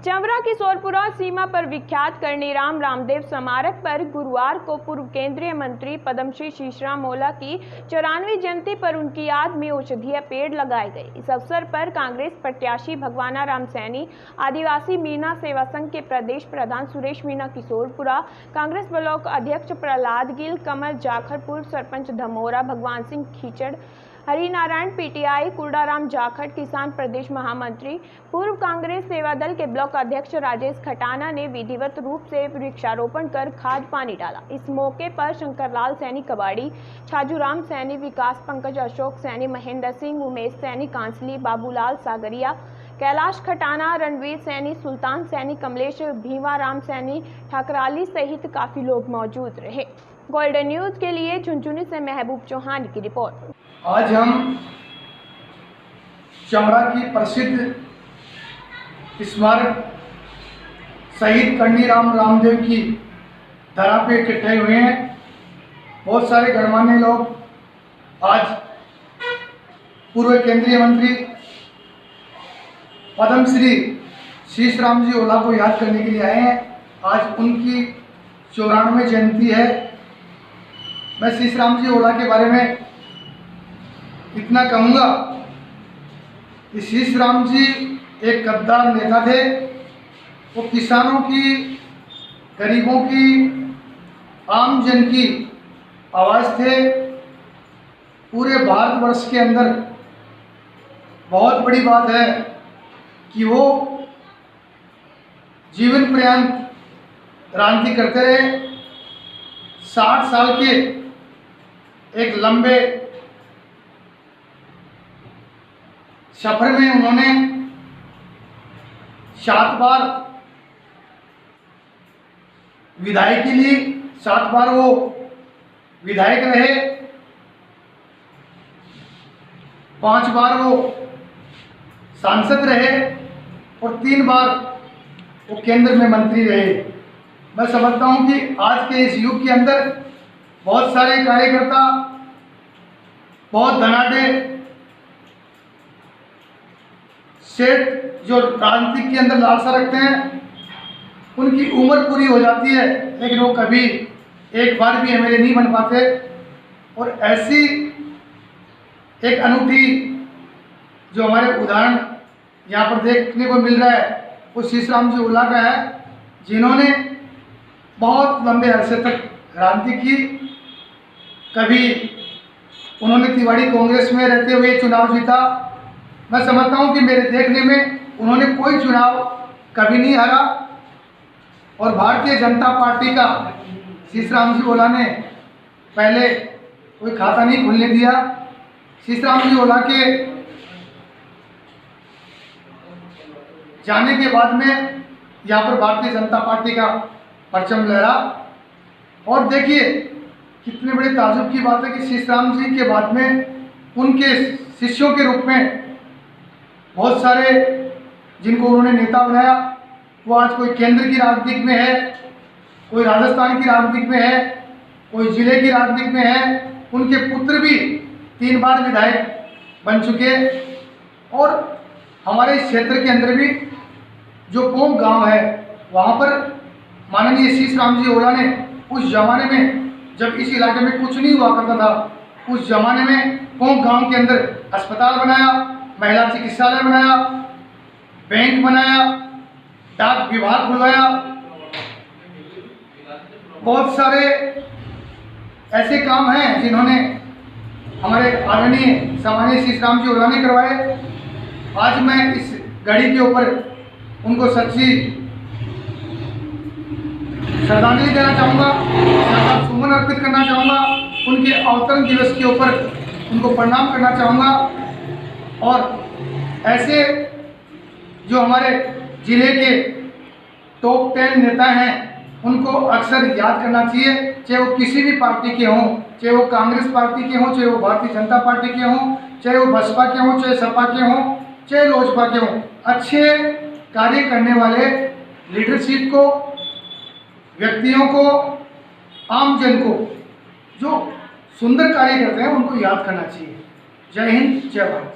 चंवरा किशोरपुरा सीमा पर विख्यात करनीराम रामदेव स्मारक पर गुरुवार को पूर्व केंद्रीय मंत्री पद्मश्री शीशराम ओला की 94वीं जयंती पर उनकी याद में औषधीय पेड़ लगाए गए। इस अवसर पर कांग्रेस प्रत्याशी भगवाना राम सैनी, आदिवासी मीना सेवा संघ के प्रदेश प्रधान सुरेश मीना किशोरपुरा, कांग्रेस ब्लॉक अध्यक्ष प्रहलाद गिल, कमल जाखड़, पूर्व सरपंच धमोरा भगवान सिंह खीचड़, हरिनारायण पीटीआई, कुर्डाराम जाखड़, किसान प्रदेश महामंत्री, पूर्व कांग्रेस सेवा दल के ब्लॉक अध्यक्ष राजेश खटाना ने विधिवत रूप से वृक्षारोपण कर खाद पानी डाला। इस मौके पर शंकरलाल सैनी कबाड़ी, छाजूराम सैनी, विकास पंकज, अशोक सैनी, महेंद्र सिंह, उमेश सैनी कांसली, बाबूलाल सागरिया, कैलाश खटाना, रणवीर सैनी, सुल्तान सैनी, कमलेश, भीवाराम सैनी, ठाकराली सहित काफी लोग मौजूद रहे। गोल्डन न्यूज के लिए झुंझुनू से महबूब चौहान की रिपोर्ट। आज हम चंवरा की प्रसिद्ध स्मारक शहीद करनीराम रामदेव की धरा पे इकट्ठे हुए हैं। बहुत सारे गणमान्य लोग आज पूर्व केंद्रीय मंत्री पद्मश्री शीशराम जी ओला को याद करने के लिए आए हैं। आज उनकी 94वीं जयंती है। मैं शीशराम जी ओला के बारे में इतना कहूँगा कि शीशराम जी एक गद्दार नेता थे। वो किसानों की, गरीबों की, आम जन की आवाज़ थे। पूरे भारतवर्ष के अंदर बहुत बड़ी बात है कि वो जीवन पर्यंत राजनीति करते रहे। 60 साल के एक लंबे सफर में उन्होंने 7 बार विधायकी ली, 7 बार वो विधायक रहे, 5 बार वो सांसद रहे और 3 बार वो केंद्र में मंत्री रहे। मैं समझता हूं कि आज के इस युग के अंदर बहुत सारे कार्यकर्ता, बहुत धनाढ्य सेठ जो राजनीति के अंदर लालसा रखते हैं, उनकी उम्र पूरी हो जाती है लेकिन वो कभी एक बार भी एमएलए नहीं बन पाते। और ऐसी एक अनूठी जो हमारे उदाहरण यहाँ पर देखने को मिल रहा है वो शीशराम जी ओला का है, जिन्होंने बहुत लंबे अरसे तक राजनीति की। कभी उन्होंने तिवाड़ी कांग्रेस में रहते हुए चुनाव जीता। मैं समझता हूं कि मेरे देखने में उन्होंने कोई चुनाव कभी नहीं हारा। और भारतीय जनता पार्टी का शीशराम जी ओला ने पहले कोई खाता नहीं खुलने दिया। शीशराम जी ओला के जाने के बाद में यहाँ पर भारतीय जनता पार्टी का परचम लहरा। और देखिए कितने बड़े ताजुब की बात है कि शीशराम जी के बाद में उनके शिष्यों के रूप में बहुत सारे जिनको उन्होंने नेता बनाया, वो आज कोई केंद्र की राजनीति में है, कोई राजस्थान की राजनीति में है, कोई जिले की राजनीति में है। उनके पुत्र भी 3 बार विधायक बन चुके। और हमारे इस क्षेत्र के अंदर भी जो पोंग गांव है, वहाँ पर माननीय शीशराम जी ओला ने उस जमाने में जब इस इलाके में कुछ नहीं हुआ करता था, उस जमाने में पोंग गांव के अंदर अस्पताल बनाया, महिला चिकित्सालय बनाया, बैंक बनाया, डाक विभाग खुलवाया। बहुत सारे ऐसे काम हैं जिन्होंने हमारे आदरणीय सामान्य शीशराम जी ओला ने करवाए। आज मैं इस घड़ी के ऊपर उनको सच्ची श्रद्धांजलि देना चाहूँगा, सुमन अर्पित करना चाहूँगा। उनके अवतरण दिवस के ऊपर उनको प्रणाम करना चाहूँगा। और ऐसे जो हमारे जिले के टॉप 10 नेता हैं, उनको अक्सर याद करना चाहिए, चाहे वो किसी भी पार्टी के हों, चाहे वो कांग्रेस पार्टी के हों, चाहे वो भारतीय जनता पार्टी के हों, चाहे वो बसपा के हों, चाहे सपा के हों, चाहे लोजपा के हों। अच्छे कार्य करने वाले लीडरशिप को, व्यक्तियों को, आम जन को जो सुंदर कार्य करते हैं उनको याद करना चाहिए। जय हिंद, जय भारत।